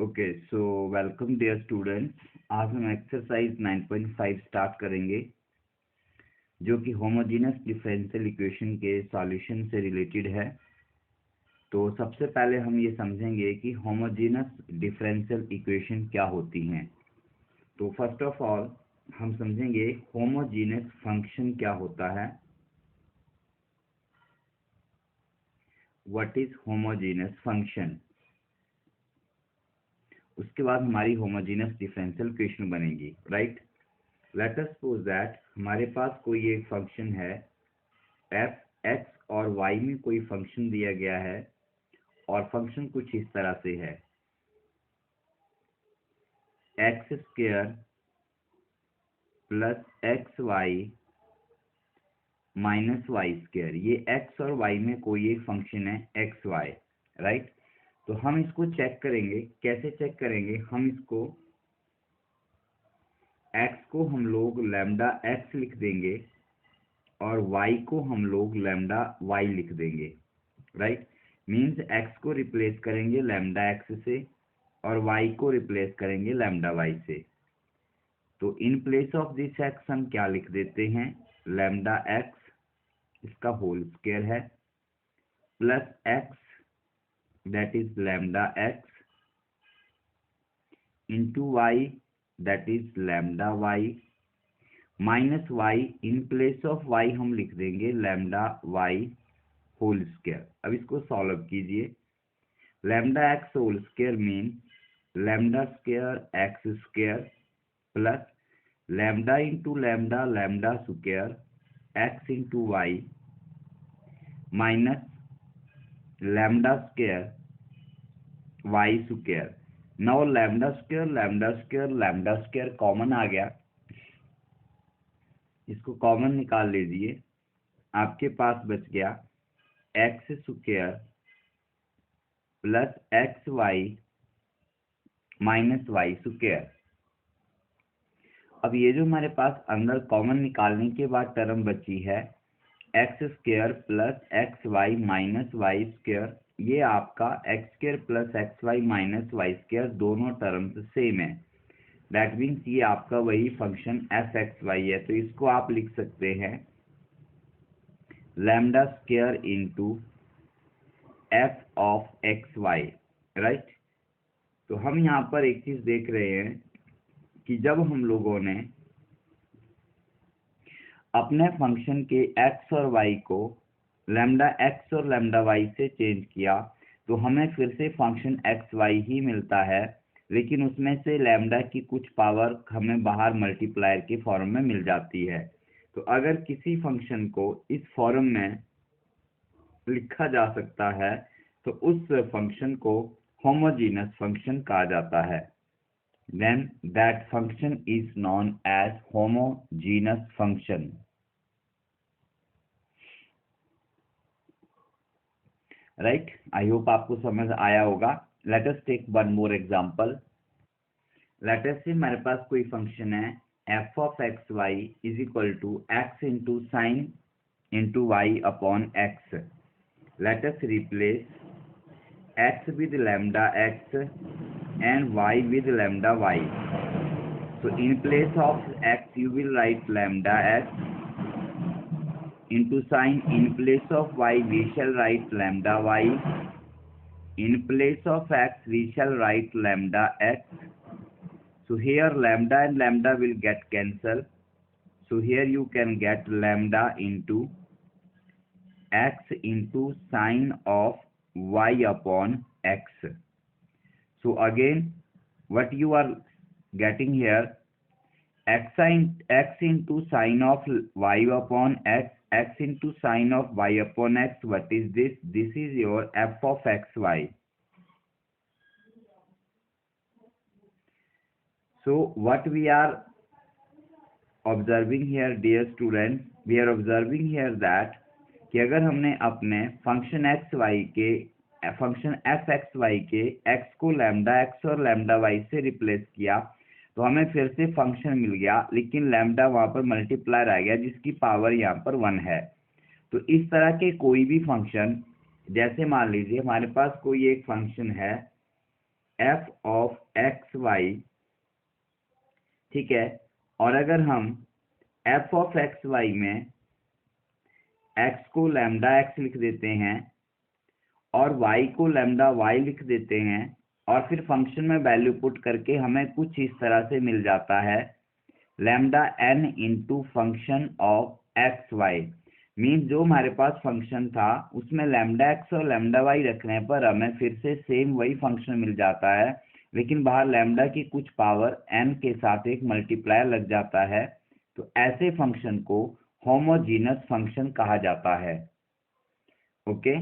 Okay so welcome dear students. आज हम exercise 9.5 start करेंगे जो कि होमोजेनस डिफरेंशियल इक्वेशन के सॉल्यूशन से रिलेटेड है। तो सबसे पहले हम ये समझेंगे कि होमोजेनस डिफरेंशियल इक्वेशन क्या होती हैं। तो फर्स्ट ऑफ ऑल हम समझेंगे होमोजेनस फंक्शन क्या होता है। What is homogeneous function. उसके बाद हमारी होमोजेनस डिफरेंशियल इक्वेशन बनेगी, right. Let us suppose that हमारे पास कोई एक फंक्शन है f x और y में कोई फंक्शन दिया गया है और फंक्शन कुछ इस तरह से है x square plus x y minus y square. ये x और y में कोई एक फंक्शन है एक्स वाई, राइट। तो हम इसको चेक करेंगे। कैसे चेक करेंगे? हम इसको x को हम लोग लैम्डा x लिख देंगे और y को हम लोग लैम्डा y लिख देंगे, राइट। मीन्स x को रिप्लेस करेंगे लैम्डा x से और y को रिप्लेस करेंगे लैम्डा y से। तो इन प्लेस ऑफ दिस x हम क्या लिख देते हैं? लैम्डा x, इसका होल स्क्वायर है, plus x that is lambda x into y that is lambda y minus y। In place of y हम लिख देंगे लैम्डा y होल स्क्वायर। अब इसको सॉल्व कीजिए। Lambda x whole square mean lambda square x square plus lambda into lambda lambda square x into y minus lambda square y square. Now lambda square common आ गया, इसको common निकाल लीजिए। आपके पास बच गया x square plus x y minus y square. अब ये जो हमारे पास अंदर कॉमन निकालने के बाद टर्म बची है x square plus x y minus y square, ये आपका x square plus x y minus y square दोनों टर्म्स सेम है। दैट मीन्स ये आपका वही फंक्शन एफ एक्स वाई है। तो इसको आप लिख सकते हैं lambda square into f of x y, right. तो हम यहाँ पर एक चीज देख रहे हैं कि जब हम लोगों ने अपने फंक्शन के x और y को लैम्डा x और लैम्डा y से चेंज किया तो हमें फिर से फंक्शन एक्स वाई ही मिलता है, लेकिन उसमें से लैम्डा की कुछ पावर हमें बाहर मल्टीप्लायर के फॉर्म में मिल जाती है। तो अगर किसी फंक्शन को इस फॉर्म में लिखा जा सकता है तो उस फंक्शन को होमोजेनस फंक्शन कहा जाता है। then that function is known as homogeneous function, right। I hope आपको समझ आया होगा। let us take one more example। let us say हमारे पास कोई फंक्शन है f of x y is equal to x into sin into y upon x। let us replace x with lambda x and y with lambda y। So in place of x you will write lambda x into sin, in place of y we shall write lambda y, in place of x we shall write lambda x। So here lambda and lambda will get cancelled, so here you can get lambda into x into sin of y upon x। So again what you are getting here, x into sin of y upon x, x into sin of y upon x, what is this? This is your f of xy। so what we are observing here dear students, we are observing here that कि अगर हमने अपने function x Y के function F x Y के x को lambda x और lambda y से replace किया तो हमें फिर से फंक्शन मिल गया, लेकिन लैम्डा वहां पर मल्टीप्लायर आ गया जिसकी पावर यहाँ पर 1 है। तो इस तरह के कोई भी फंक्शन, जैसे मान लीजिए हमारे पास कोई एक फंक्शन है एफ ऑफ एक्स वाई, ठीक है। और अगर हम एफ ऑफ एक्स वाई में एक्स को लैम्डा एक्स लिख देते हैं और वाई को लैम्डा वाई लिख देते हैं और फिर फंक्शन में वैल्यू पुट करके हमें कुछ इस तरह से मिल जाता है, lambda n into function of x y. Means जो हमारे पास फंक्शन था उसमें लैम्डा एक्स और लैम्डा वाई रखने पर हमें फिर से सेम वही फंक्शन मिल जाता है, लेकिन बाहर लैम्डा की कुछ पावर एन के साथ एक मल्टीप्लायर लग जाता है। तो ऐसे फंक्शन को होमोजीनस फंक्शन कहा जाता है। Okay,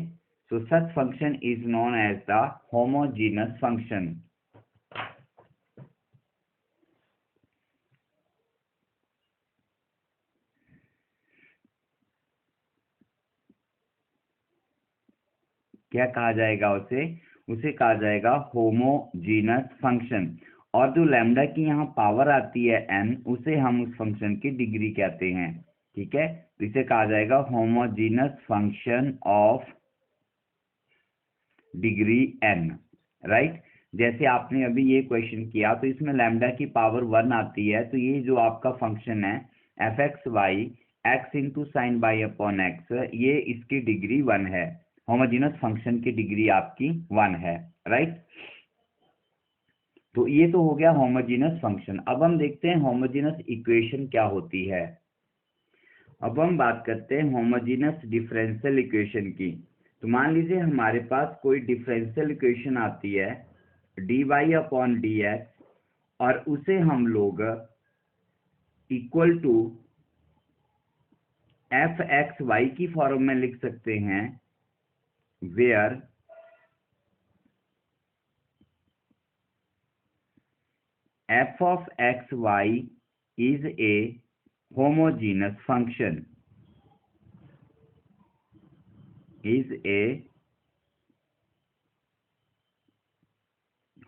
so such function is known as the homogeneous function. क्या कहा जाएगा उसे? उसे कहा जाएगा होमोजीनस फंक्शन। और जो लैम्डा की यहाँ पावर आती है n, उसे हम उस फंक्शन की डिग्री कहते हैं, ठीक है। तो इसे कहा जाएगा homogeneous function of degree n, right. जैसे आपने अभी ये क्वेश्चन किया तो इसमें लैम्डा की पावर 1 आती है, तो ये जो आपका फंक्शन है f x y x into sine by upon x, ये इसकी डिग्री 1 है। होमोजेनस फंक्शन की डिग्री आपकी 1 है, राइट। तो ये तो हो गया होमोजेनस फंक्शन। अब हम देखते हैं होमोजेनस इक्वेशन क्या होती है। अब हम बात करते हैं होमोजेनस डिफरेंशियल इक्वेशन की। तो मान लीजिए हमारे पास कोई डिफरेंशियल इक्वेशन आती है d y upon d x, और उसे हम लोग equal to f x y की फॉर्म में लिख सकते हैं, where f of x y is a homogeneous function, is a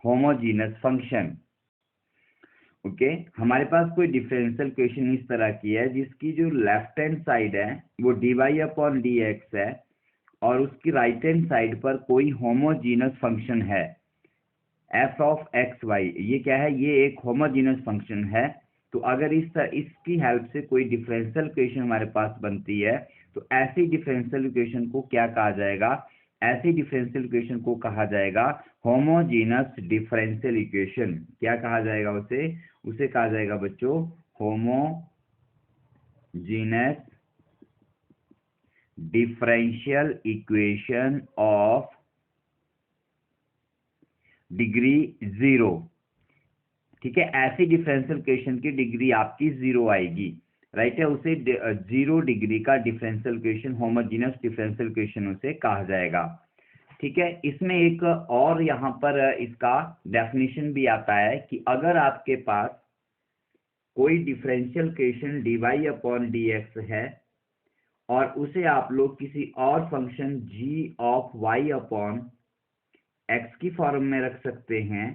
homogeneous function. Okay, हमारे पास कोई डिफरेंशियल इक्वेशन इस तरह की है जिसकी जो लेफ्ट हैंड साइड है वो d y upon d x है और उसकी राइट हैंड साइड पर कोई होमोजीनस फंक्शन है एफ ऑफ एक्स वाई। ये क्या है? ये एक होमोजीनस फंक्शन है। तो अगर इसकी हेल्प से कोई डिफरेंशियल इक्वेशन हमारे पास बनती है तो ऐसी डिफरेंशियल इक्वेशन को क्या कहा जाएगा? ऐसी डिफरेंशियल इक्वेशन को कहा जाएगा होमोजीनस डिफरेंशियल इक्वेशन। क्या कहा जाएगा उसे? उसे कहा जाएगा बच्चों homogeneous differential equation of degree 0, ठीक है। ऐसी डिफरेंशियल इक्वेशन की डिग्री आपकी 0 आएगी, राइट है। उसे 0 डिग्री का differential equation, homogeneous differential equation उसे कहा जाएगा, ठीक है। इसमें एक और यहाँ पर इसका डेफिनेशन भी आता है कि अगर आपके पास कोई differential equation d y upon d x है और उसे आप लोग किसी और function g of y upon x की फॉर्म में रख सकते हैं,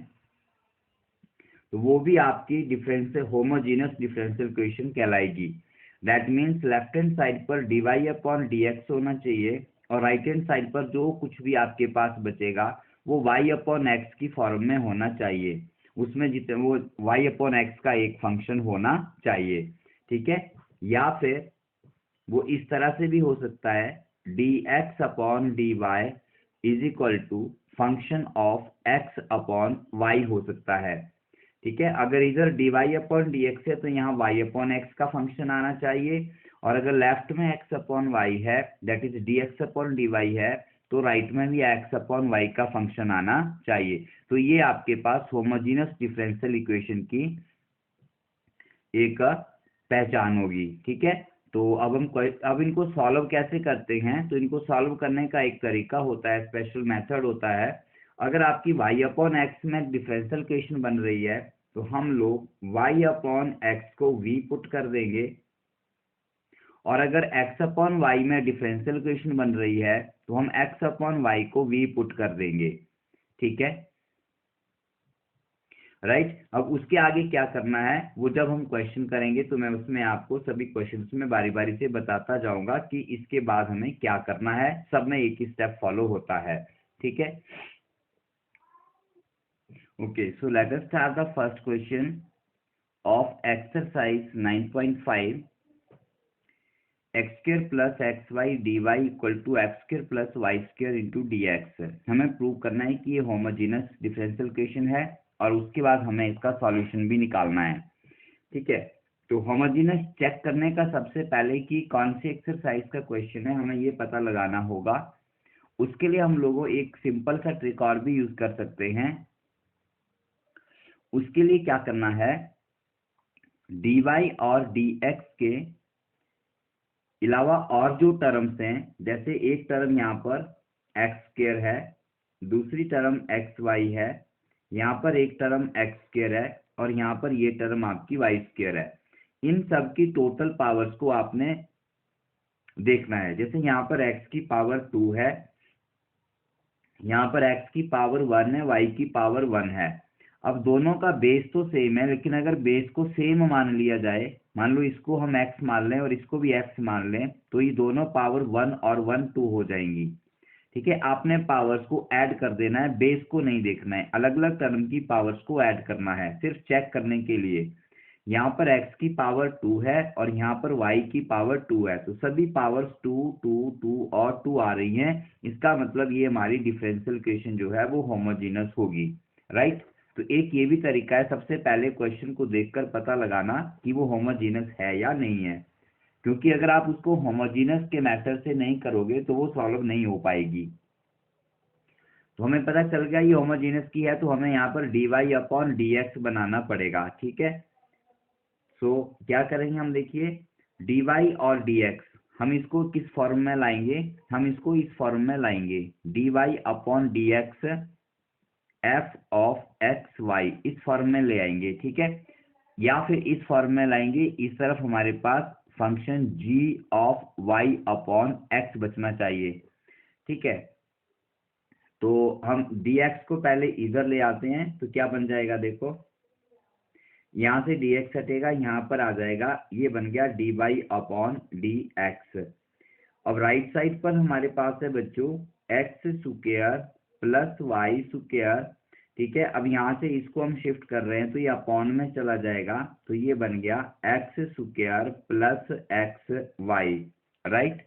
तो वो भी आपकी डिफरेंशियल होमोजेनस डिफरेंशियल इक्वेशन कहलाएगी। That means left hand side पर d y upon d x होना चाहिए और राइट हैंड साइड पर जो कुछ भी आपके पास बचेगा वो वाई अपॉन एक्स की फॉर्म में होना चाहिए। उसमें जितने वो वाई अपॉन एक्स का एक फंक्शन होना चाहिए, ठीक है। या फिर वो इस तरह से भी हो सकता है d x upon d y is equal to function of x upon y हो सकता है, ठीक है। अगर इधर d y upon d x है तो यहाँ वाई अपॉन एक्स का फंक्शन आना चाहिए, और अगर लेफ्ट में एक्स अपॉन वाई है that is d x upon d y है तो राइट में भी एक्स अपॉन वाई का फंक्शन आना चाहिए। तो ये आपके पास होमोजेनस डिफरेंशियल इक्वेशन की एक पहचान होगी, ठीक है। तो अब इनको सॉल्व कैसे करते हैं? तो इनको सॉल्व करने का एक तरीका होता है, स्पेशल मेथड होता है। अगर आपकी y अपॉन एक्स में डिफरेंशियल इक्वेशन बन रही है तो हम लोग y अपॉन एक्स को v पुट कर देंगे, और अगर x अपॉन वाई में डिफरेंशियल इक्वेशन बन रही है तो हम x अपॉन वाई को v पुट कर देंगे, ठीक है, राइट। अब उसके आगे क्या करना है वो जब हम क्वेश्चन करेंगे तो मैं उसमें आपको सभी क्वेश्चंस में बारी बारी से बताता जाऊंगा कि इसके बाद हमें क्या करना है। सब में एक ही स्टेप फॉलो होता है, ठीक है। Okay, so let us start the first question of exercise 9.5. x square plus xy dy equal to x square plus y square into d x. हमें प्रूव करना है कि ये होमोजेनस डिफरेंशियल इक्वेशन है और उसके बाद हमें इसका सॉल्यूशन भी निकालना है। ठीक है, तो होमोजेनस चेक करने का सबसे पहले कि कौन सी एक्सरसाइज का क्वेश्चन है हमें ये पता लगाना होगा। उसके लिए हम लोगों एक सिंपल सा ट्रिक और भी यूज कर सकते हैं। उसके लिए क्या करना है, dy और dx के अलावा और जो टर्म्स हैं, जैसे एक टर्म यहाँ पर एक्स स्क्र है, दूसरी टर्म एक्स वाई है, यहाँ पर एक टर्म एक्स स्क्र है और यहाँ पर ये टर्म आपकी वाई स्क्र है। इन सब की टोटल पावर्स को आपने देखना है। जैसे यहाँ पर एक्स की पावर 2 है, यहाँ पर x की पावर 1 है, y की पावर 1 है। अब दोनों का बेस तो सेम है, लेकिन अगर बेस को सेम मान लिया जाए, मान लो इसको हम x मान लें और इसको भी x मान लें, तो ये दोनों पावर 1 और 1 2 हो जाएंगी। ठीक है, आपने पावर्स को ऐड कर देना है, बेस को नहीं देखना है। अलग अलग टर्म की पावर्स को ऐड करना है सिर्फ चेक करने के लिए। यहाँ पर x की पावर 2 है और यहाँ पर y की पावर 2 है, तो सभी पावर्स 2 2 2 और 2 आ रही हैं। इसका मतलब ये हमारी डिफरेंशियल इक्वेशन जो है वो होमोजेनस होगी। राइट, तो एक ये भी तरीका है सबसे पहले क्वेश्चन को देखकर पता लगाना कि वो होमोजेनस है या नहीं है, क्योंकि अगर आप उसको होमोजेनस के मेथड से नहीं करोगे तो वो सॉल्व नहीं हो पाएगी। तो हमें पता चल गया ये होमोजेनस की है, तो हमें यहाँ पर dy अपॉन dx बनाना पड़ेगा। ठीक है, सो क्या करेंगे हम, देखिए dy और dx हम इसको किस फॉर्म में लाएंगे, हम इसको इस फॉर्म में लाएंगे, dy upon dx f of x y, इस फॉर्म में ले आएंगे। ठीक है, या फिर इस फॉर्म में लाएंगे, इस तरफ हमारे पास function g of y upon x बचना चाहिए। ठीक है, तो हम dx को पहले इधर ले आते हैं, तो क्या बन जाएगा, देखो यहाँ से dx हटेगा, यहाँ पर आ जाएगा, ये बन गया dy अपॉन dx। अब राइट साइड पर हमारे पास है बच्चों x square plus y square. ठीक है, अब यहाँ से इसको हम शिफ्ट कर रहे हैं तो ये अपॉन में चला जाएगा, तो ये बन गया x square plus x y. Right,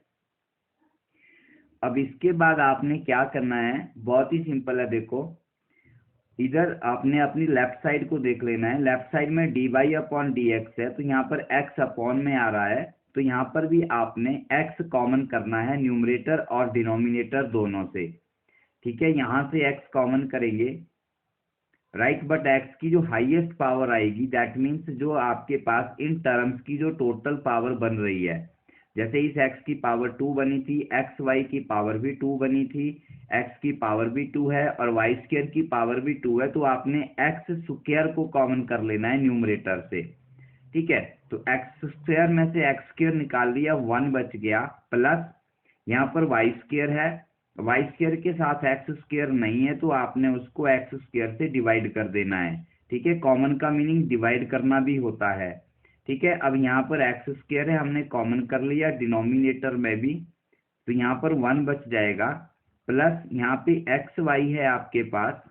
अब इसके बाद आपने क्या करना है, बहुत ही सिंपल है। देखो इधर आपने अपनी लेफ्ट साइड को देख लेना है। लेफ्ट साइड में dy अपॉन dx है, तो यहाँ पर x अपॉन में आ रहा है, तो यहाँ पर भी आपने x कॉमन करना है न्यूमरेटर और डिनोमिनेटर दोनों से। ठीक है, यहाँ से x कॉमन करेंगे। राइट, बट x की जो हाईएस्ट पावर आएगी, दैट मीन्स जो आपके पास इन टर्म्स की जो टोटल पावर बन रही है, जैसे इस x की पावर 2 बनी थी, एक्स वाई की पावर भी 2 बनी थी, x की पावर भी 2 है और वाई स्क्वायर की पावर भी 2 है, तो आपने एक्स स्क्वायर को कॉमन कर लेना है न्यूमरेटर से। ठीक है, तो एक्स स्क्वायर में से एक्स स्क्वायर निकाल लिया, 1 बच गया, प्लस यहाँ पर वाई स्क्वायर है, वाई स्क्वायर के साथ एक्स स्क्वायर नहीं है, तो आपने उसको एक्स स्क्वायर से डिवाइड कर देना है। ठीक है, कॉमन का मीनिंग डिवाइड करना भी होता है। ठीक है, अब यहाँ पर एक्स स्क्वायर है, हमने कॉमन कर लिया डिनोमिनेटर में भी, तो यहाँ पर 1 बच जाएगा, प्लस यहाँ पे एक्स वाई है आपके पास,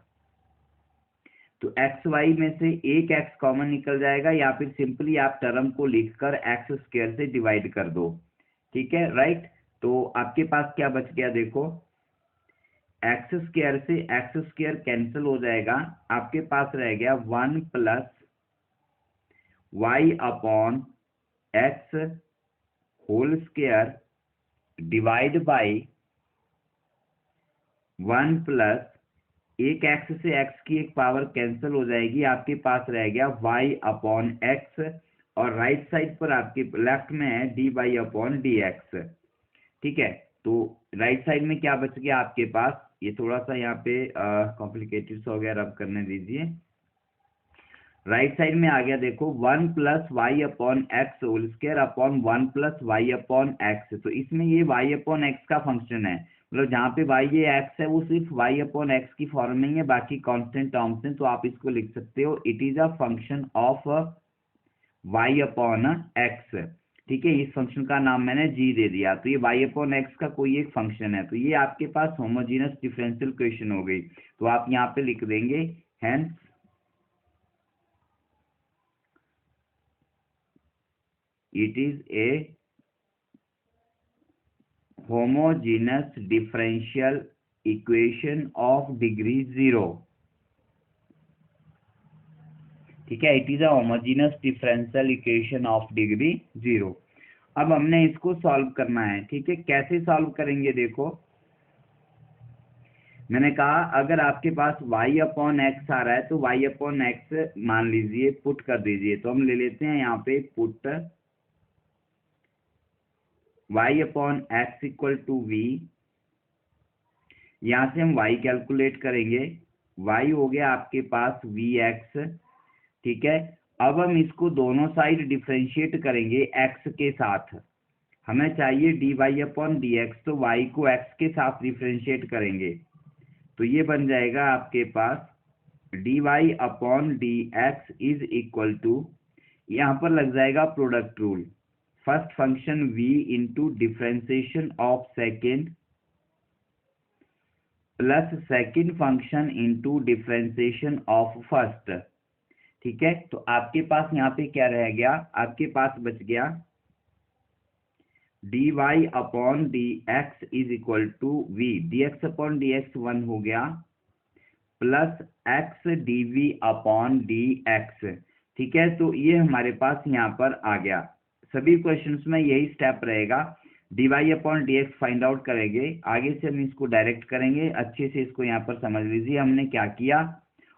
तो एक्स वाई में से एक एक्स कॉमन निकल जाएगा, या फिर सिंपली आप टर्म को लिखकर एक्स स्क्वायर से डिवाइड कर दो। ठीक है, राइट, तो आपके पास क्या बच गया, देखो एक्स स्क्वायर से एक्स स्क्वायर कैंसिल हो जाएगा, आपके पास रह गया 1 plus y upon x whole square divide by 1 plus एक एक्स से एक्स की एक पावर कैंसिल हो जाएगी, आपके पास रह गया y अपॉन एक्स, और राइट साइड पर आपके लेफ्ट में है dy अपॉन dx। ठीक है, तो राइट साइड में क्या बच गया आपके पास, ये थोड़ा सा यहाँ पे कॉम्प्लिकेटेड हो गया, रब करने दीजिए। राइट साइड में आ गया, देखो 1 plus y upon x whole square upon 1 plus y upon x. तो इसमें ये वाई अपॉन एक्स का फंक्शन है, मतलब जहाँ पे वाई ये एक्स है वो सिर्फ वाई अपॉन एक्स की फॉर्म में ही है, बाकी कांस्टेंट टर्म्स हैं, तो आप इसको लिख सकते हो it is a function of y upon x. ठीक है, इस फंक्शन का नाम मैंने जी दे दिया, तो ये वाई अपॉन एक्स का कोई एक फंक्शन है, तो ये आपके पास होमोजेनस डिफरेंशियल इक्वेशन हो गई। तो आप यहाँ पे लिख देंगे, hence it is a homogeneous differential equation of degree 0। ठीक है, it is a homogeneous differential equation of degree 0। अब हमने इसको सॉल्व करना है। ठीक है, कैसे सॉल्व करेंगे? देखो, मैंने कहा अगर आपके पास y अपॉन एक्स आ रहा है तो y अपॉन एक्स मान लीजिए, पुट कर दीजिए। तो हम ले लेते हैं यहाँ पे put y upon x equal to v. यहाँ से हम y कैलकुलेट करेंगे, y हो गया आपके पास vx। ठीक है, अब हम इसको दोनों साइड डिफरेंशिएट करेंगे x के साथ। हमें चाहिए dy अपॉन dx, तो y को x के साथ डिफरेंशिएट करेंगे तो ये बन जाएगा आपके पास dy upon d x is equal to, यहाँ पर लग जाएगा product rule, first function v into differentiation of second plus second function into differentiation of first. ठीक है, तो आपके पास यहाँ पे क्या रह गया? आपके पास बच गया dy upon d x is equal to v, dx upon d x 1 हो गया, plus x dv upon d x. ठीक है, तो ये हमारे पास यहाँ पर आ गया। सभी क्वेश्चंस में यही स्टेप रहेगा, dy upon d x find out करेंगे, आगे से हम इसको डायरेक्ट करेंगे। अच्छे से इसको यहाँ पर समझ लीजिए हमने क्या किया,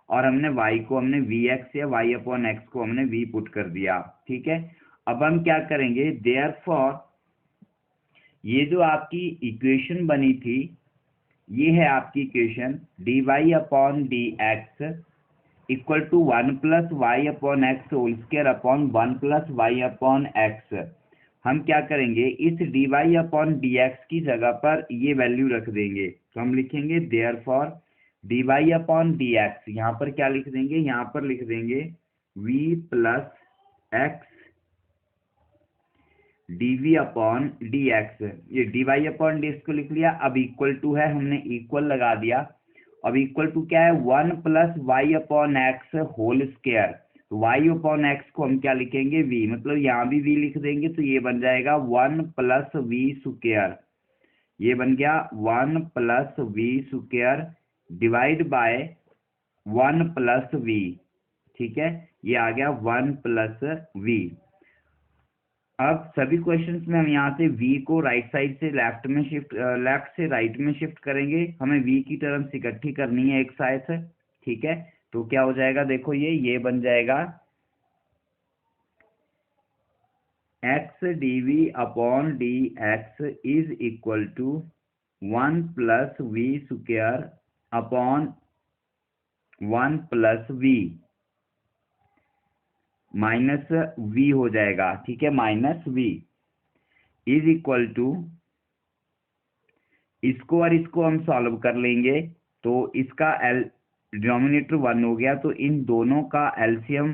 और हमने y को हमने vx या y अपॉन एक्स को हमने v पुट कर दिया। ठीक है, अब हम क्या करेंगे? देयरफॉर ये जो आपकी इक्वेशन बनी थी, ये है आपकी equation dy upon d x equal to 1 plus y upon x whole square upon 1 plus y upon x. हम क्या करेंगे? इस dy अपॉन डी एक्स की जगह पर ये वैल्यू रख देंगे, तो हम लिखेंगे therefore dy upon d x. यहाँ पर क्या लिख देंगे? यहाँ पर लिख देंगे v plus x dv upon d x. ये dy अपॉन डी एक्स को लिख लिया। अब इक्वल टू है, हमने इक्वल लगा दिया। अब इक्वल टू क्या है? 1 plus y upon x whole square. तो वाई अपॉन एक्स को हम क्या लिखेंगे? v, मतलब यहाँ भी v लिख देंगे, तो ये बन जाएगा 1 प्लस वी स्क्वायर। ये बन गया 1 plus v square divide by 1 plus v. ठीक है, ये आ गया 1 प्लस वी। अब सभी क्वेश्चंस में हम यहाँ से v को राइट साइड से लेफ्ट में शिफ्ट, लेफ्ट से राइट में शिफ्ट करेंगे। हमें v की टर्म्स इकट्ठी करनी है एक साथ। ठीक है, तो क्या हो जाएगा? देखो, ये बन जाएगा x dv upon d x is equal to 1 plus v square upon 1 plus v minus v हो जाएगा। ठीक है, minus v is equal to, इसको और इसको हम सॉल्व कर लेंगे, तो इसका डिनोमिनेटर 1 हो गया, तो इन दोनों का एलसीएम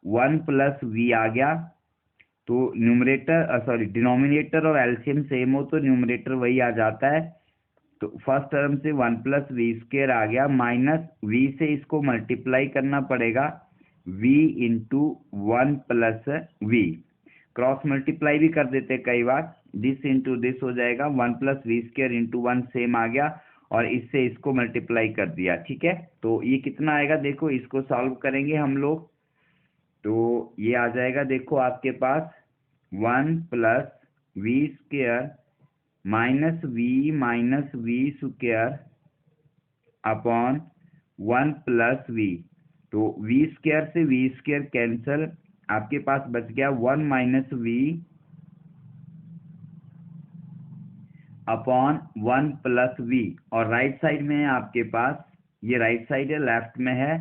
1 प्लस वी आ गया। तो न्यूमरेटर डिनोमिनेटर और एलसीएम सेम हो तो न्यूमरेटर वही आ जाता है। तो फर्स्ट टर्म से 1 प्लस वी स्क्वायर आ गया, माइनस v से इसको मल्टीप्लाई करना पड़ेगा v into 1 plus v. Cross multiply भी कर देते कई बार, दिस इंटू दिस हो जाएगा 1 plus v square into 1 same आ गया, और इससे इसको मल्टीप्लाई कर दिया। ठीक है, तो ये कितना आएगा? देखो, इसको सॉल्व करेंगे हम लोग, तो ये आ जाएगा, देखो आपके पास 1 plus v square minus v square upon 1 plus v. तो वी स्क्वायर से वी स्क्वायर कैंसल, आपके पास बच गया 1 minus v upon 1 plus v. और राइट साइड में है आपके पास, ये राइट साइड है, लेफ्ट में है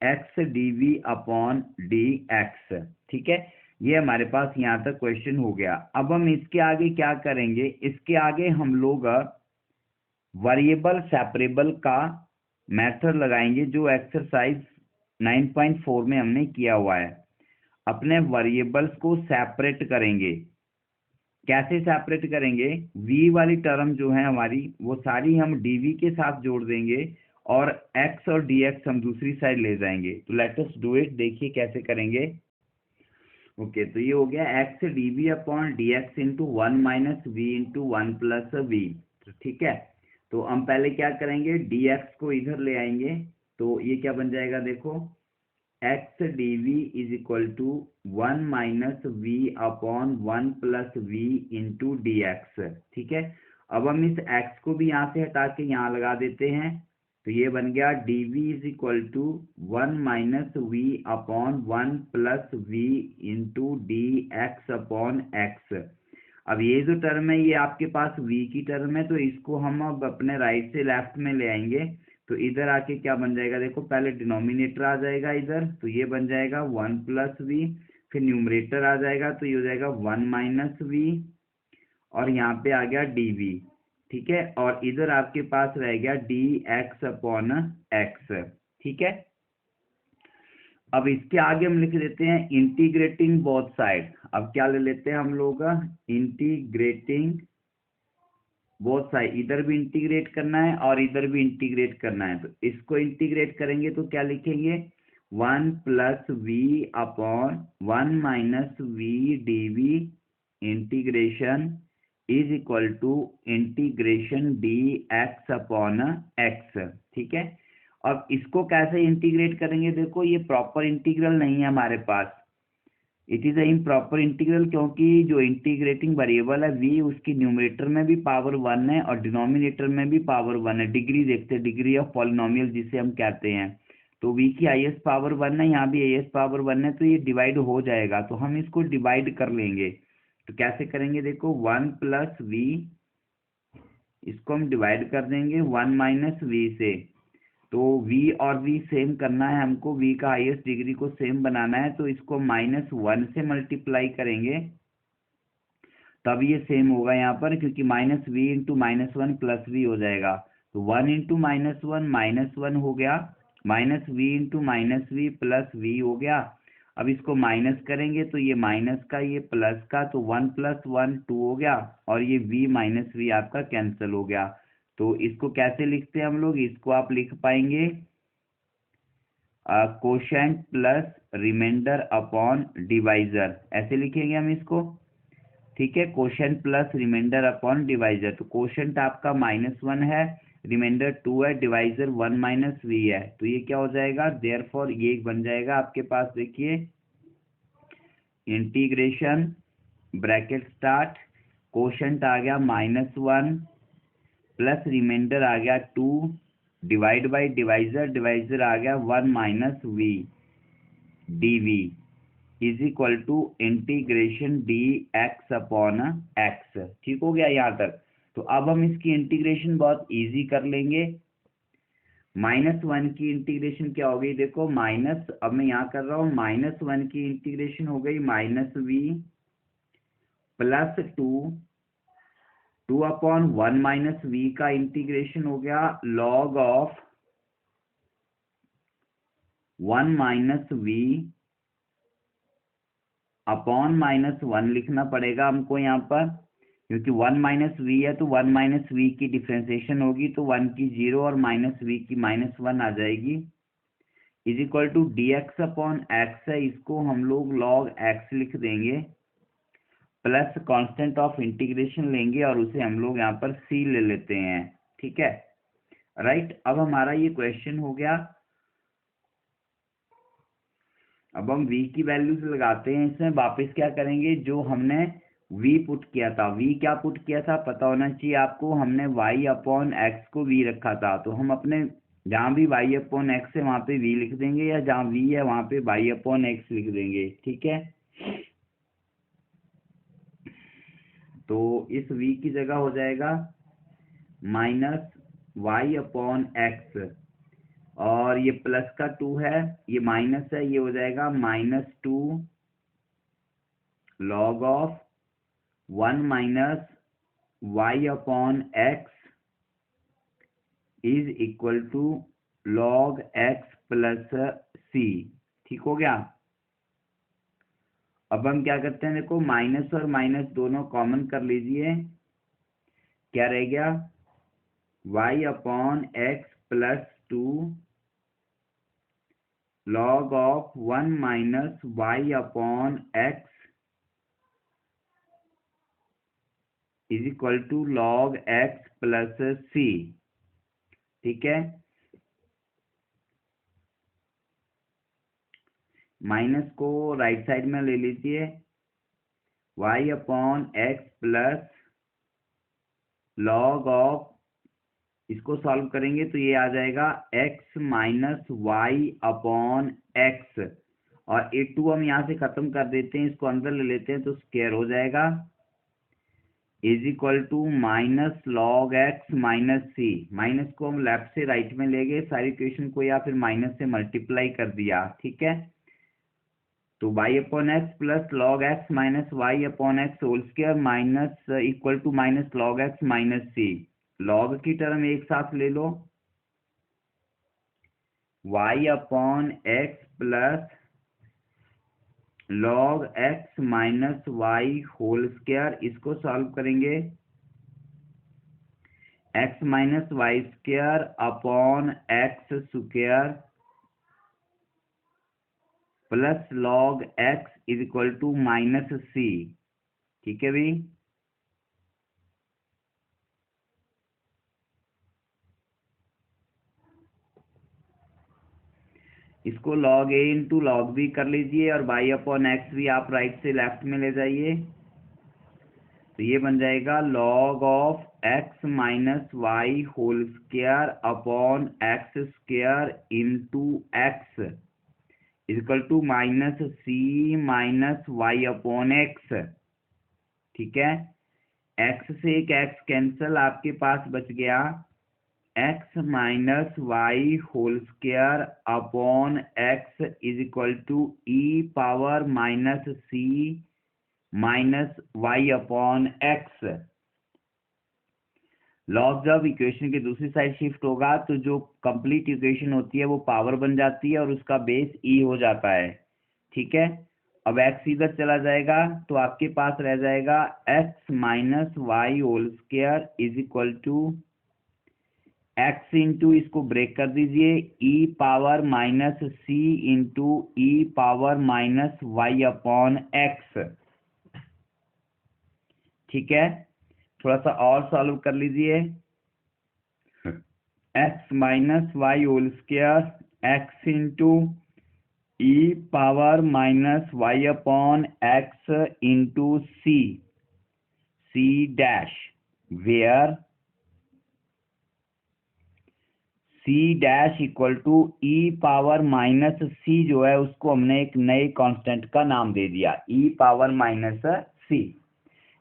x dv upon d x. ठीक है, ये हमारे पास यहाँ तक क्वेश्चन हो गया। अब हम इसके आगे क्या करेंगे? इसके आगे हम लोग वेरिएबल सेपरेबल का मेथड लगाएंगे, जो एक्सरसाइज 9.4 में हमने किया हुआ है। अपने वेरिएबल्स को सेपरेट करेंगे। कैसे सेपरेट करेंगे? v वाली टर्म जो है हमारी, वो सारी हम dv के साथ जोड़ देंगे, और x और dx हम दूसरी साइड ले जाएंगे। तो लेट अस डू इट। देखिए कैसे करेंगे। ओके, तो ये हो गया x d v upon d x into one minus v into one plus v. तो ठीक है, तो हम पहले क्या करेंगे, डी एक्स को इधर ले आएंगे, तो ये क्या बन जाएगा देखो, x d v is equal to one minus v upon one plus v into d x. ठीक है, अब हम इस एक्स को भी यहाँ से हटा के यहाँ लगा देते हैं, तो ये बन गया d v is equal to one minus v upon one plus v into d x upon x. अब ये जो टर्म है ये आपके पास v की टर्म है, तो इसको हम अब अपने राइट से लेफ्ट में ले आएंगे, तो इधर आके क्या बन जाएगा देखो, पहले डिनोमिनेटर आ जाएगा इधर, तो ये बन जाएगा वन प्लस वी, फिर न्यूमरेटर आ जाएगा तो ये हो जाएगा वन माइनस वी, और यहाँ पे आ गया डी वी। ठीक है, और इधर आपके पास रह गया डी एक्स अपॉन एक्स। ठीक है, अब इसके आगे हम लिख देते हैं इंटीग्रेटिंग बोथ साइड। अब क्या ले लेते हैं हम लोग, इंटीग्रेटिंग बोथ साइड, इधर भी इंटीग्रेट करना है और इधर भी इंटीग्रेट करना है, तो इसको इंटीग्रेट करेंगे तो क्या लिखेंगे, one plus v upon one minus v d v integration is equal to integration d x upon x. ठीक है, अब इसको कैसे इंटीग्रेट करेंगे, देखो ये प्रॉपर इंटीग्रल नहीं है हमारे पास, इट इज इम्प्रॉपर इंटीग्रल, क्योंकि जो इंटीग्रेटिंग वेरिएबल है v उसकी न्यूमरेटर में भी पावर वन है और डिनोमिनेटर में भी पावर वन है। डिग्री देखते हैं, डिग्री ऑफ पॉलिनोमियल जिसे हम कहते हैं, तो v की हाईएस्ट पावर वन है, यहाँ भी हाईएस्ट पावर वन है, तो ये डिवाइड हो जाएगा, तो हम इसको डिवाइड कर लेंगे। तो कैसे करेंगे देखो, वन प्लस वी, इसको हम डिवाइड कर देंगे वन माइनस वी से, तो v और v सेम करना है हमको, v का हाईएस्ट डिग्री को सेम बनाना है, तो इसको माइनस वन से मल्टीप्लाई करेंगे तब ये सेम होगा यहाँ पर, क्योंकि minus v into minus one plus v हो जाएगा, तो वन इंटू माइनस वन हो गया, minus v into minus v plus v हो गया। अब इसको माइनस करेंगे तो ये माइनस का ये प्लस का, तो वन प्लस वन टू हो गया, और ये v माइनस वी आपका कैंसिल हो गया। तो इसको कैसे लिखते हैं हम लोग, इसको आप लिख पाएंगे quotient plus remainder upon divisor, ऐसे लिखेंगे हम इसको। ठीक है, quotient plus remainder upon divisor, तो कोशेंट आपका माइनस वन है, रिमाइंडर टू है, डिवाइजर वन माइनस वी है, तो ये क्या हो जाएगा, देयरफॉर ये बन जाएगा आपके पास, देखिए इंटीग्रेशन ब्रैकेट स्टार्ट, कोशेंट आ गया माइनस वन प्लस रिमाइंडर आ गया two, divide by divisor, divisor आ गया one minus v d v is equal to integration d x upon x. ठीक हो गया यहाँ तक, तो अब हम इसकी इंटीग्रेशन बहुत इजी कर लेंगे। माइनस वन की इंटीग्रेशन क्या हो गई देखो, माइनस, अब मैं यहाँ कर रहा हूँ, माइनस वन की इंटीग्रेशन हो गई minus v plus two upon one minus v का इंटीग्रेशन हो गया log of one minus v upon minus one लिखना पड़ेगा हमको यहाँ पर, क्योंकि वन माइनस वी है तो वन माइनस वी की डिफ्रेंसिएशन होगी, तो वन की जीरो और माइनस वी की माइनस वन आ जाएगी, is equal to d x upon x है, इसको हम लोग लॉग एक्स लिख देंगे, प्लस कांस्टेंट ऑफ इंटीग्रेशन लेंगे और उसे हम लोग यहाँ पर सी ले लेते हैं। ठीक है, राइट, अब हमारा ये क्वेश्चन हो गया। अब हम v की वैल्यूज लगाते हैं, इसमें वापस क्या करेंगे, जो हमने v पुट किया था, v क्या पुट किया था पता होना चाहिए आपको, हमने y अपॉन एक्स को v रखा था, तो हम अपने जहाँ भी y अपॉन एक्स है वहाँ पे v लिख देंगे, या जहाँ v है वहाँ पे y अपॉन एक्स लिख देंगे। ठीक है, तो इस v की जगह हो जाएगा माइनस y अपॉन एक्स, और ये प्लस का टू है, ये माइनस है, ये हो जाएगा minus two log of one minus y upon x is equal to log x plus c. ठीक हो गया, अब हम क्या करते हैं देखो, माइनस और माइनस दोनों कॉमन कर लीजिए, क्या रह गया, y upon x plus two log of 1 minus y upon x is equal to log x plus c। ठीक है, माइनस को राइट साइड में ले लीजिए, y upon x plus log of, इसको सॉल्व करेंगे तो ये आ जाएगा x minus y upon x, और ये 2 हम यहाँ से खत्म कर देते हैं, इसको अंदर ले लेते हैं तो स्क्वायर हो जाएगा, is equal to minus log x minus c. माइनस को हम लेफ्ट से राइट में ले गए सारी इक्वेशन को, या फिर माइनस से मल्टीप्लाई कर दिया। ठीक है, तो y upon x plus log x minus y upon x whole square minus equal to minus log x minus c. Log की टर्म एक साथ ले लो, y upon x plus log x minus y whole square, इसको solve करेंगे x minus y square upon x square plus log x is equal to minus c. ठीक है भाई, इसको log a into log b कर लीजिए, और by upon x भी आप राइट से लेफ्ट में ले जाइए, तो ये बन जाएगा log of x minus y whole square upon x square into x equal to minus c minus y upon x. ठीक है, x से एक x कैंसल, आपके पास बच गया x minus y whole square upon x is equal to e power minus c minus y upon x. Log जब equation की दूसरी साइड शिफ्ट होगा तो जो कंप्लीट इक्वेशन होती है वो पावर बन जाती है और उसका बेस ई हो जाता है। ठीक है, अब x इधर चला जाएगा तो आपके पास रह जाएगा x minus y whole square is equal to x into, इसको ब्रेक कर दीजिए, e power minus c into e power minus y upon x. ठीक है, थोड़ा सा और सॉल्व कर लीजिए, x minus y whole square x into e power minus y upon x into c, c dash, where c dash equal to e power minus c, जो है उसको हमने एक नए कांस्टेंट का नाम दे दिया, ई पावर माइनस सी।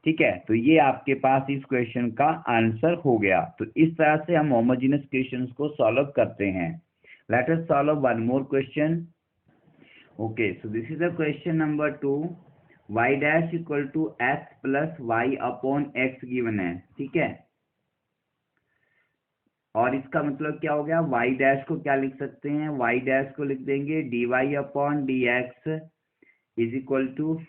ठीक है, तो ये आपके पास इस क्वेश्चन का आंसर हो गया। तो इस तरह से हम होमोजेनियस क्वेश्चंस को सॉल्व करते हैं। Let us solve one more question. Okay, so this is the question number 2, y dash equal to x plus y upon x given है। ठीक है, और इसका मतलब क्या हो गया, y डैश को क्या लिख सकते हैं, y डैश को लिख देंगे dy upon d x is equal to,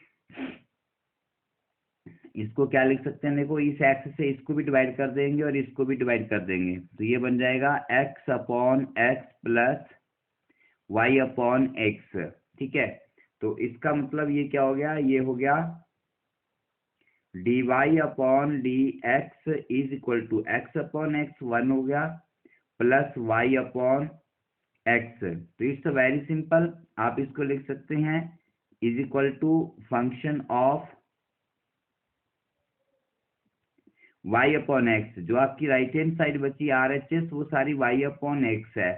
इसको क्या लिख सकते हैं, देखो इस एक्स से इसको भी डिवाइड कर देंगे और इसको भी डिवाइड कर देंगे, तो ये बन जाएगा x upon x plus y upon x. ठीक है, तो इसका मतलब ये क्या हो गया, ये हो गया d y upon d x is equal to x upon x 1 हो गया प्लस वाई अपॉन एक्स। तो इट्स वेरी सिंपल, आप इसको लिख सकते हैं is equal to function of y upon x, जो आपकी राइट हैंड साइड बची आर एच एस वो सारी y अपॉन एक्स है,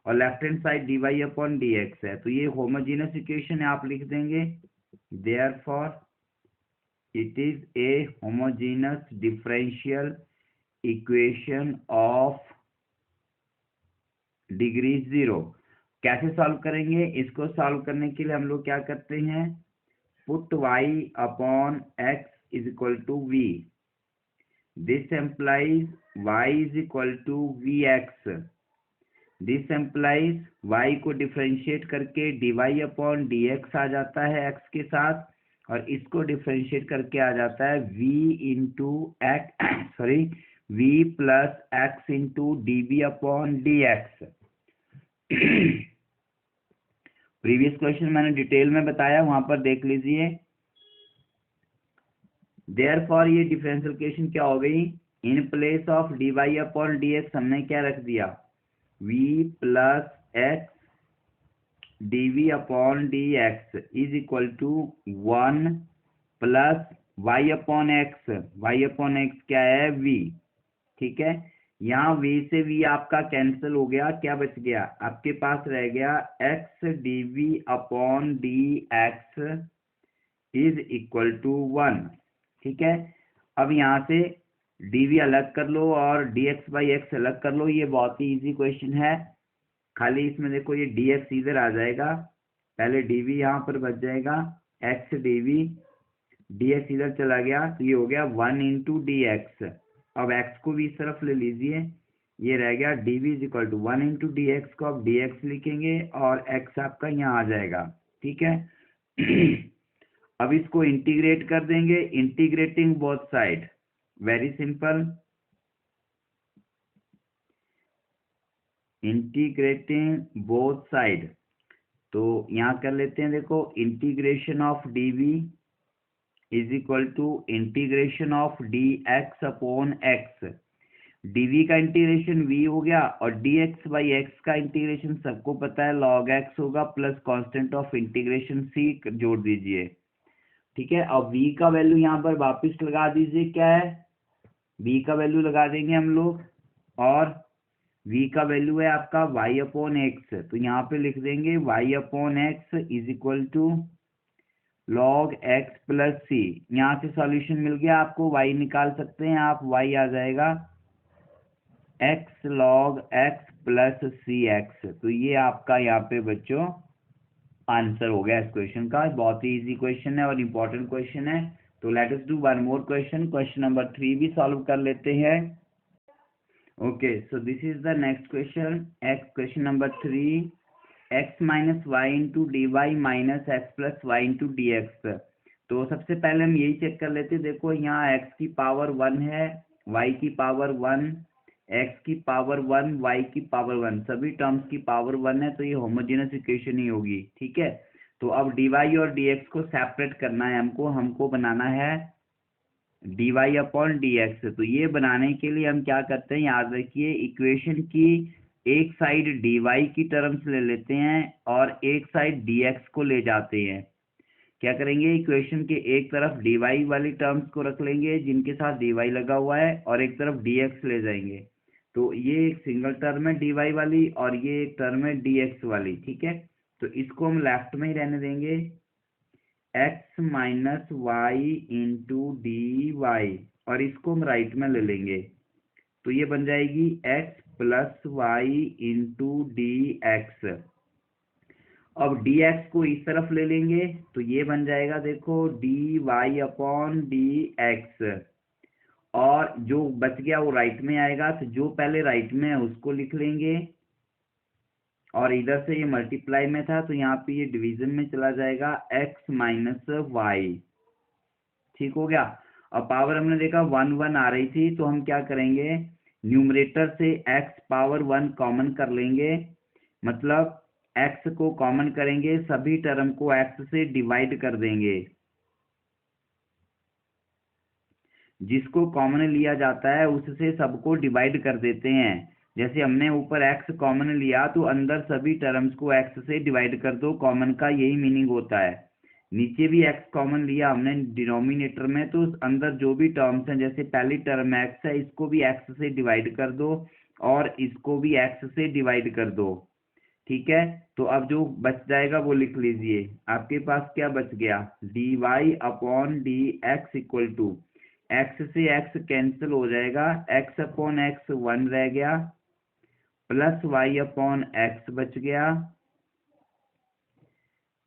और left hand side d y upon d x है। तो ये होमोजेनियस इक्वेशन है, आप लिख देंगे therefore it is A homogeneous differential equation of degree 0। कैसे सॉल्व करेंगे, इसको सॉल्व करने के लिए हम लोग क्या करते हैं, put y upon x is equal to v, this implies y is equal to vx, this implies y को डिफरेंशिएट करके dy अपॉन dx आ जाता है x के साथ, और इसको डिफरेंशिएट करके आ जाता है v into x, sorry v plus x into d b upon d x. Previous question मैंने डिटेल में बताया, वहां पर देख लीजिए। देयरफॉर ये डिफरेंशियल इक्वेशन क्या हो गई, in place of dy upon dx हमने क्या रख दिया, v plus x dv upon dx is equal to 1 plus y upon x क्या है, v। ठीक है, यहाँ v से v आपका कैंसिल हो गया, क्या बच गया आपके पास, रह गया x dv upon dx is equal to 1। ठीक है, अब यहाँ से dv अलग कर लो और dx बाई एक्स अलग कर लो, ये बहुत ही इजी क्वेश्चन है। खाली इसमें देखो ये dx इधर आ जाएगा, पहले dv यहाँ पर बच जाएगा, x dv, dx इधर चला गया तो ये हो गया 1 इंटू डी एक्स। अब x को भी इस तरफ ले लीजिए, ये रह गया dv is equal to 1 into d x को अब dx लिखेंगे और x आपका यहाँ आ जाएगा। ठीक है अब इसको इंटीग्रेट कर देंगे, integrating both side, very simple, integrating both side. तो यहाँ कर लेते हैं, देखो integration of dv is equal to integration of dx upon x. dv का इंटीग्रेशन v हो गया और dx बाई एक्स का इंटीग्रेशन सबको पता है log x होगा, plus constant of integration c जोड़ दीजिए। ठीक है, अब v का वैल्यू यहाँ पर वापस लगा दीजिए, क्या है v का वैल्यू लगा देंगे हम लोग, और v का वैल्यू है आपका y अपॉन एक्स, तो यहाँ पे लिख देंगे y upon x is equal to log x plus c. यहाँ से सॉल्यूशन मिल गया आपको, y निकाल सकते हैं आप, y आ जाएगा x log x प्लस सी एक्स। तो ये आपका यहाँ पे बच्चों आंसर हो गया इस क्वेश्चन का। बहुत ही इजी क्वेश्चन है और इम्पोर्टेंट क्वेश्चन है। तो let us do one more question, question number 3 भी सॉल्व कर लेते हैं। Okay, so this is the next question, question number 3, x minus y into d y minus x plus y into d x. तो सबसे पहले हम यही check कर लेते हैं, देखो यहाँ x की पावर 1 है, y की पावर 1, x की पावर 1, y की पावर 1, सभी टर्म्स की पावर 1 है, तो ये होमोजेनस इक्वेशन ही होगी। ठीक है, तो अब dy और dx को सेपरेट करना है हमको बनाना है dy अपॉन dx। तो ये बनाने के लिए हम क्या करते हैं, याद रखिए इक्वेशन की एक साइड dy की टर्म्स ले लेते हैं और एक साइड dx को ले जाते हैं। क्या करेंगे, इक्वेशन के एक तरफ dy वाली टर्म्स को रख लेंगे जिनके साथ dy लगा हुआ है, और एक तरफ dx ले जाएंगे। तो ये एक सिंगल टर्म है dy वाली और ये एक टर्म है dx वाली। ठीक है, तो इसको हम लेफ्ट में ही रहने देंगे, x minus y into d y, और इसको हम राइट में ले लेंगे, तो ये बन जाएगी x plus y into d x. अब dx को इस तरफ ले लेंगे तो ये बन जाएगा, देखो dy अपॉन डी एक्स, और जो बच गया वो राइट में आएगा, तो जो पहले राइट में है उसको लिख लेंगे, और इधर से ये मल्टीप्लाई में था तो यहाँ पे ये डिवीजन में चला जाएगा, x माइनस वाई। ठीक हो गया, अब पावर हमने देखा 1 1 आ रही थी, तो हम क्या करेंगे, न्यूमरेटर से x पावर 1 कॉमन कर लेंगे, मतलब x को कॉमन करेंगे, सभी टर्म को x से डिवाइड कर देंगे, जिसको कॉमन लिया जाता है उससे सबको डिवाइड कर देते हैं। जैसे हमने ऊपर x कॉमन लिया तो अंदर सभी टर्म्स को x से डिवाइड कर दो, कॉमन का यही मीनिंग होता है। नीचे भी x कॉमन लिया हमने डिनोमिनेटर में, तो अंदर जो भी टर्म्स हैं, जैसे पहली टर्म x है, इसको भी x से डिवाइड कर दो और इसको भी x से डिवाइड कर दो। ठीक है, तो अब जो बच जाएगा वो लिख लीजिए, आपके पास क्या बच गया, dy upon d x equal to, x से x कैंसिल हो जाएगा, x अपॉन एक्स 1 रह गया, प्लस y अपॉन एक्स बच गया,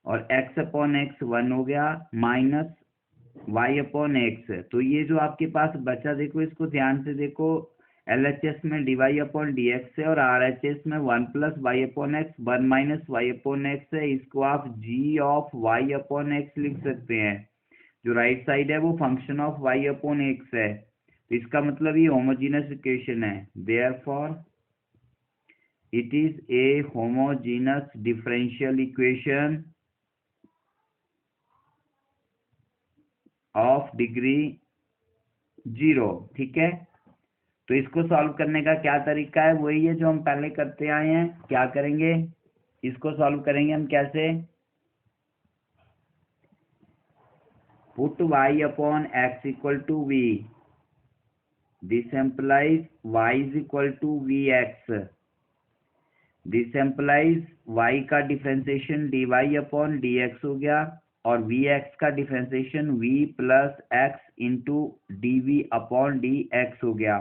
और x अपॉन एक्स 1 हो गया, माइनस y अपॉन एक्स। तो ये जो आपके पास बचा, देखो इसको ध्यान से देखो, LHS में dy अपॉन डी एक्स है और RHS में 1 plus y upon x, 1 minus y upon x है, इसको आप g of y upon x लिख सकते हैं। जो राइट साइड है वो function of y upon x है, तो इसका मतलब ये होमोजेनस इक्वेशन है। Therefore it is a homogeneous differential equation of degree 0। ठीक है, तो इसको सॉल्व करने का क्या तरीका है, वही है जो हम पहले करते आए हैं। क्या करेंगे, इसको सॉल्व करेंगे हम कैसे, put y upon x equal to v, this implies y is equal to vx, this implies y का डिफ्रेंसिएशन dy अपॉन dx हो गया, और vx का differentiation v plus x into dv upon dx हो गया।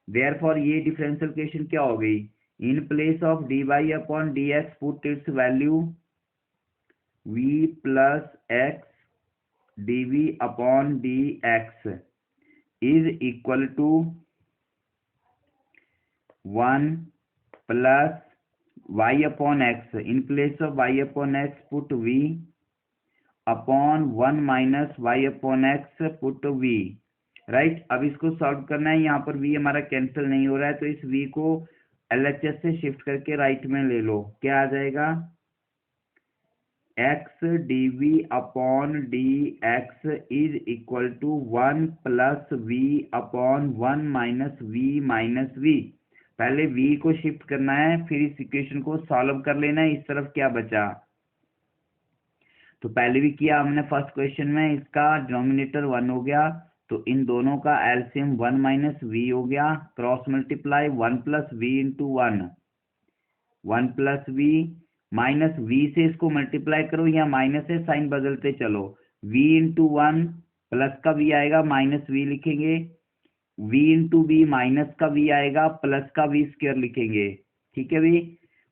देयरफॉर ये differential equation क्या हो गई, in place of dy upon dx put its value v plus x dv upon dx is equal to 1 plus y upon x, in place of y upon x put v upon 1 minus y upon x put v। Right, अब इसको solve करना है, यहाँ पर v हमारा cancel नहीं हो रहा है, तो इस v को LHS से शिफ्ट करके राइट में ले लो। क्या आ जाएगा, x dv upon dx is equal to 1 plus v upon 1 minus v। पहले v को शिफ्ट करना है, फिर इस इक्वेशन को सॉल्व कर लेना है। इस तरफ क्या बचा, तो पहले भी किया हमने फर्स्ट क्वेश्चन में, इसका डिनोमिनेटर 1 हो गया, तो इन दोनों का एलसीएम 1 माइनस वी हो गया, cross multiply 1 plus v into 1 plus v minus v से इसको मल्टीप्लाई करो, या माइनस से साइन बदलते चलो, v इंटू 1 प्लस का v आएगा माइनस v लिखेंगे, v इंटू v माइनस का v आएगा प्लस का v स्क्वायर लिखेंगे। ठीक है भाई,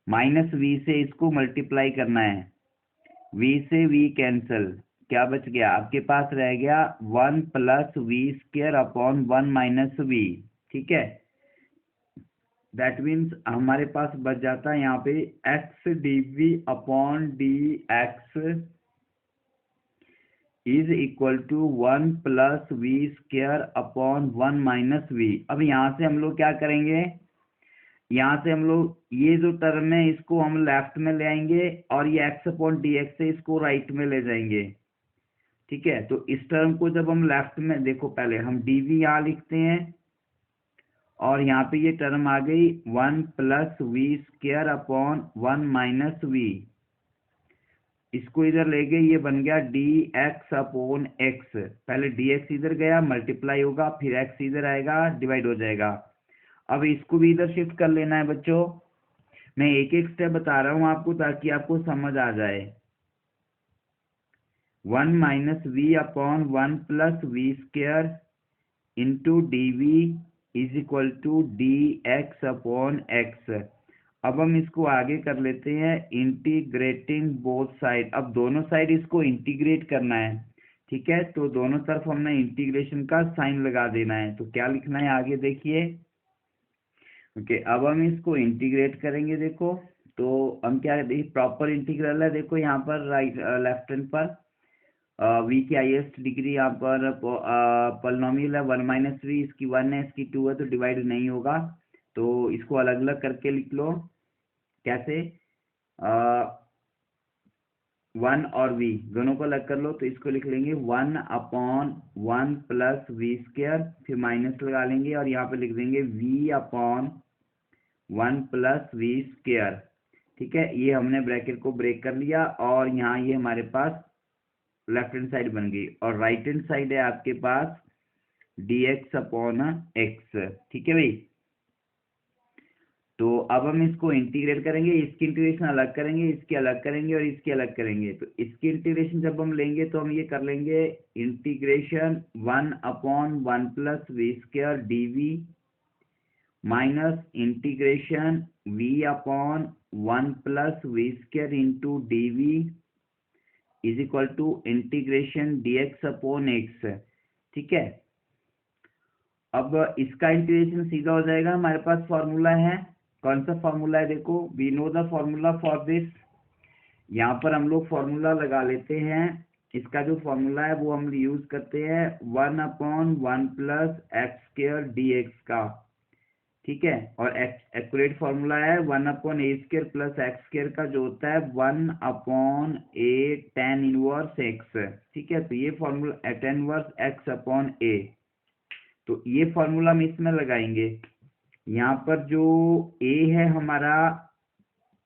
माइनस v से इसको मल्टीप्लाई करना है, v से v कैंसल, क्या बच गया आपके पास, रह गया 1 plus v square upon 1 minus v. ठीक है, दैट मीन्स हमारे पास बच जाता है यहाँ पे x dv upon dx is equal to 1 plus v square upon 1 minus v. अब यहाँ से हम लोग क्या करेंगे, यहाँ से हम लोग ये जो टर्म है इसको हम लेफ्ट में ले आएंगे, और ये x अपॉन dx से इसको राइट में ले जाएंगे। ठीक है, तो इस टर्म को जब हम लेफ्ट में, देखो पहले हम dv यहाँ लिखते हैं, और यहाँ पे ये टर्म आ गई 1 plus v square upon 1 minus v, इसको इधर ले गए, ये बन गया dx अपॉन x। पहले dx इधर गया, मल्टीप्लाई होगा, फिर x इधर आएगा, डिवाइड हो जाएगा। अब इसको भी इधर शिफ्ट कर लेना है बच्चों, मैं एक एक स्टेप बता रहा हूँ आपको ताकि आपको समझ आ जाए। 1 minus v upon 1 plus v square into dv is equal to dx upon x। अब हम इसको आगे कर लेते हैं, इंटीग्रेटिंग बोथ साइड, अब दोनों साइड इसको इंटीग्रेट करना है। ठीक है, तो दोनों तरफ हमने इंटीग्रेशन का साइन लगा देना है, तो क्या लिखना है आगे देखिए। ओके, अब हम इसको इंटीग्रेट करेंगे, देखो तो हम क्या, प्रॉपर इंटीग्रल है, देखो यहाँ पर राइट लेफ्ट हैंड पर v की हाईएस्ट डिग्री यहाँ पर पॉलिनोमियल है 1 माइनस वी, इसकी 1 है, इसकी 2 है, तो डिवाइड नहीं होगा, तो इसको अलग अलग करके लिख लो। कैसे, 1 और v दोनों को अलग कर लो, तो इसको लिख लेंगे 1 अपॉन 1 प्लस वी स्क्वायर, फिर माइनस लगा लेंगे, और यहाँ पे लिख देंगे v upon 1 plus v square. ठीक है, ये हमने ब्रैकेट को ब्रेक कर लिया, और यहाँ ये हमारे पास लेफ्ट हैंड साइड बन गई, और राइट हैंड साइड है आपके पास dx अपॉन x। ठीक है भाई, तो अब हम इसको इंटीग्रेट करेंगे, इसकी इंटीग्रेशन अलग करेंगे, इसकी अलग करेंगे, और इसकी अलग करेंगे। तो इसकी इंटीग्रेशन जब हम लेंगे तो हम ये कर लेंगे integration 1 upon 1 plus v square dv minus integration v upon 1 plus v square into dv is equal to integration dx upon x। ठीक है, अब इसका इंटीग्रेशन सीधा हो जाएगा, हमारे पास फॉर्मूला है, कौन सा फॉर्मूला है, देखो v know the formula for this. यहाँ पर हम लोग फॉर्मूला लगा लेते हैं, इसका जो फॉर्मूला है वो हम यूज करते हैं 1 upon 1 plus x square dx का। ठीक है। और एक्यूरेट फॉर्मूला है 1/a² प्लस एक्स स्क्र का जो होता है 1/a tan इनवर्स एक्स। ठीक है, तो ये फॉर्मूला tan इनवर्स x/a, तो ये फॉर्मूला हम इसमें लगाएंगे। यहाँ पर जो a है हमारा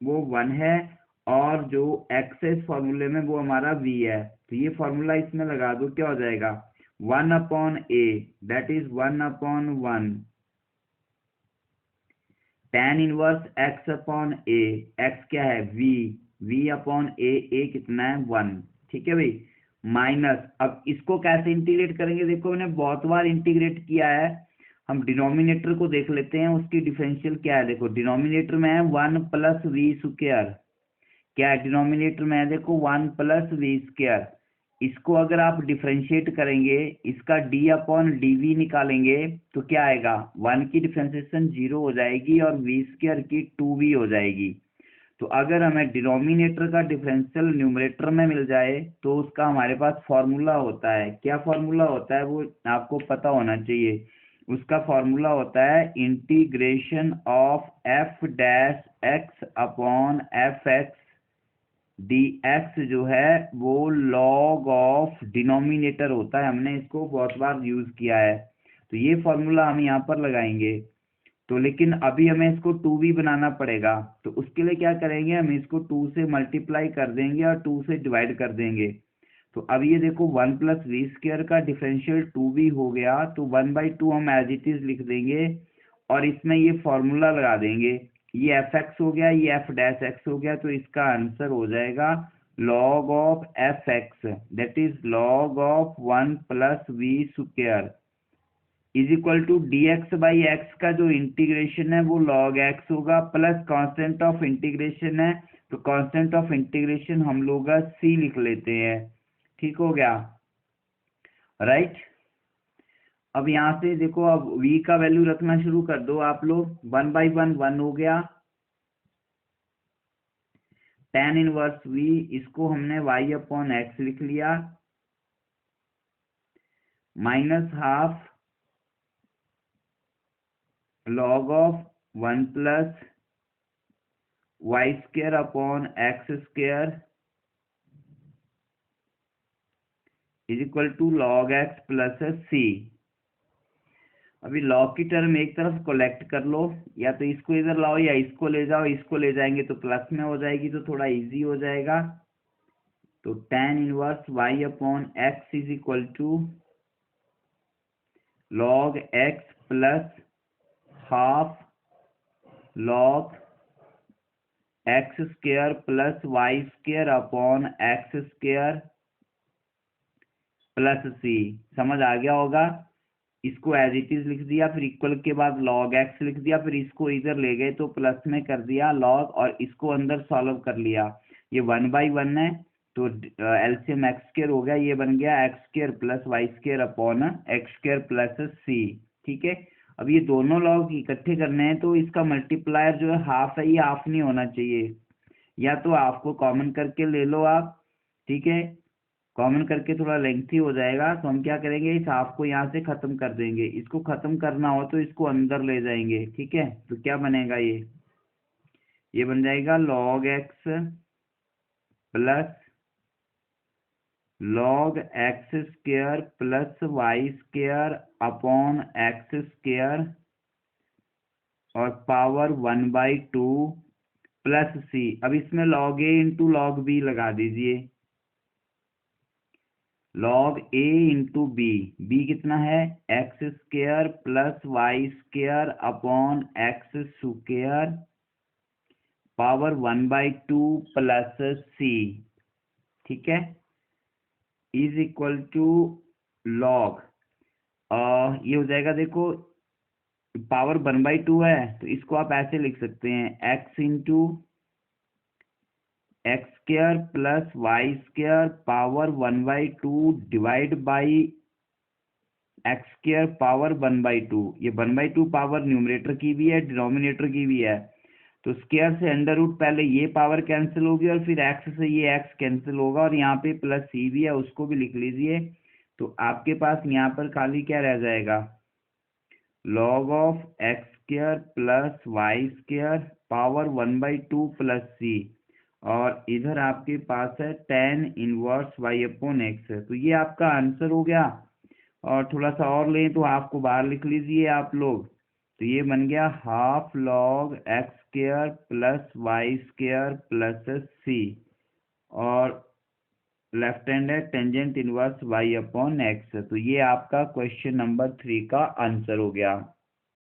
वो 1 है, और जो x है इस फॉर्मूले में वो हमारा v है, तो ये फॉर्मूला इसमें लगा दो, क्या हो जाएगा 1/a, that is 1/1 tan inverse x/a, x क्या है v/a, a कितना है 1। ठीक है भाई, माइनस, अब इसको कैसे इंटीग्रेट करेंगे, देखो मैंने बहुत बार इंटीग्रेट किया है। हम डिनोमिनेटर को देख लेते हैं, उसकी डिफरेंशियल क्या है। देखो डिनोमिनेटर में है 1 + v², क्या है डिनोमिनेटर में है, देखो 1 + v²। इसको अगर आप डिफरेंशिएट करेंगे, इसका d/dv निकालेंगे, तो क्या आएगा 1 की डिफरेंशिएशन 0 हो जाएगी और v² की 2v हो जाएगी। तो अगर हमें डिनोमिनेटर का डिफरेंशियल न्यूमरेटर में मिल जाए तो उसका हमारे पास फॉर्मूला होता है, क्या फॉर्मूला होता है वो आपको पता होना चाहिए। उसका फॉर्मूला होता है इंटीग्रेशन ऑफ f'(x/f(x) dx जो है वो log ऑफ डिनोमिनेटर होता है। हमने इसको बहुत बार यूज किया है, तो ये फॉर्मूला हम यहाँ पर लगाएंगे। तो लेकिन अभी हमें इसको 2v बनाना पड़ेगा, तो उसके लिए क्या करेंगे, हम इसको 2 से मल्टीप्लाई कर देंगे और 2 से डिवाइड कर देंगे। तो अब ये देखो 1 + v² का डिफरेंशियल 2v हो गया, तो 1/2 हम एज इट इज लिख देंगे और इसमें ये फॉर्मूला लगा देंगे। ये fx हो गया, ये f'(x) हो गया, तो इसका आंसर हो जाएगा log of fx, that is log of 1 + v² is equal to dx/x का जो इंटीग्रेशन है वो log x होगा, प्लस कांस्टेंट ऑफ इंटीग्रेशन है, तो कांस्टेंट ऑफ इंटीग्रेशन हम लोग c लिख लेते हैं। ठीक हो गया, राइट। अब यहाँ से देखो, अब v का वैल्यू रखना शुरू कर दो आप लोग। 1/1 1 हो गया, tan इनवर्स v, इसको हमने y/x लिख लिया, -½ log of 1 + y²/x² is equal to log x + c। अभी log की टर्म एक तरफ कलेक्ट कर लो, या तो इसको इधर लाओ या इसको ले जाओ, इसको ले जाएंगे तो प्लस में हो जाएगी, तो थोड़ा इजी हो जाएगा। तो tan inverse y/x is equal to log x + ½ log x² + y²/x² + c। समझ आ गया होगा। इसको एज इट इज लिख दिया, फिर इक्वल के बाद log x लिख दिया, फिर इसको इधर ले गए तो प्लस में कर दिया log, और इसको अंदर सॉल्व कर लिया। ये 1/1 है, तो एलसीएम x² हो गया, ये बन गया x² + y²/x² + c। ठीक है, अब ये दोनों log इकट्ठे करने हैं, तो इसका मल्टीप्लायर जो है हाफ है, ये हाफ नहीं होना चाहिए, या तो आपको कॉमन करके ले लो आप। ठीक है, कॉमन करके थोड़ा लेंथी हो जाएगा, तो हम क्या करेंगे, इस हाफ को यहाँ से खत्म कर देंगे। इसको खत्म करना हो तो इसको अंदर ले जाएंगे। ठीक है, तो क्या बनेगा, ये बन जाएगा log x + log x² + y²/x² और पावर 1/2 + c। अब इसमें log a × log b लगा दीजिए, log a × b, b कितना है x² + y²/x² पावर 1/2 + c। ठीक है, इज इक्वल टू log, ये हो जाएगा, देखो पावर 1/2 है, तो इसको आप ऐसे लिख सकते हैं x × x² + y² power 1/2 divide by x² power 1/2। ये 1/2 पावर न्यूमरेटर की भी है, डिनोमिनेटर की भी है, तो स्क्वायर से अंडर रूट, पहले ये पावर कैंसिल होगी और फिर x से ये x कैंसिल होगा, और यहाँ पे प्लस c भी है, उसको भी लिख लीजिए। तो आपके पास यहाँ पर खाली क्या रह जाएगा, log of x² square plus y square power 1/2 plus c, और इधर आपके पास है tan inverse y upon x. तो ये आपका आंसर हो गया। और थोड़ा सा और लें तो आपको बाहर लिख लीजिए आप लोग। तो ये बन गया half log x square plus y square plus c, और लेफ्ट हैंड है tangent inverse y upon x. तो ये आपका क्वेश्चन नंबर 3 का आंसर हो गया।